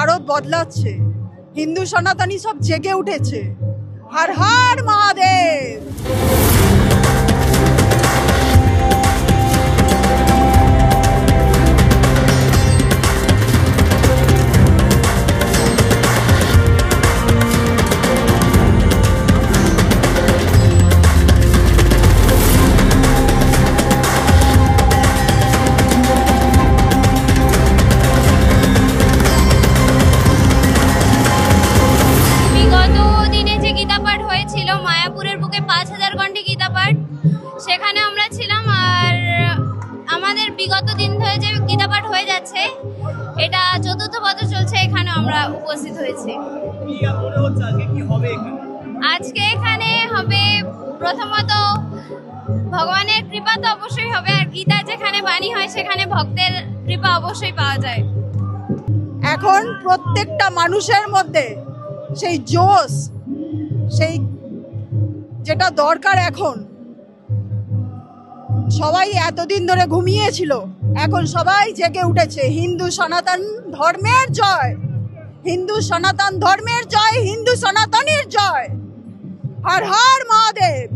ভারত বদলাচ্ছে, হিন্দু সনাতনী সব জেগে উঠেছে। হর হর মহাদেব। সেখানে আমরা ছিলাম, আর আমাদের বিগত দিন ধরে যে গীতা পাঠ হয়ে যাচ্ছে এটা চতুর্থ বছর চলছে, এখানে আমরা উপস্থিত হয়েছি। আজকে এখানে হবে প্রথমত ভগবানের কৃপা তো অবশ্যই হবে, আর গীতা যেখানে বাণী হয় সেখানে ভক্তের কৃপা অবশ্যই পাওয়া যায়। এখন প্রত্যেকটা মানুষের মধ্যে সেই জোশ, সেই যেটা দরকার, এখন সবাই এতদিন ধরে ঘুমিয়েছিল, এখন সবাই জেগে উঠেছে। হিন্দু সনাতন ধর্মের জয়, হিন্দু সনাতন ধর্মের জয়, হিন্দু সনাতনের জয়। হর হর মহাদেব।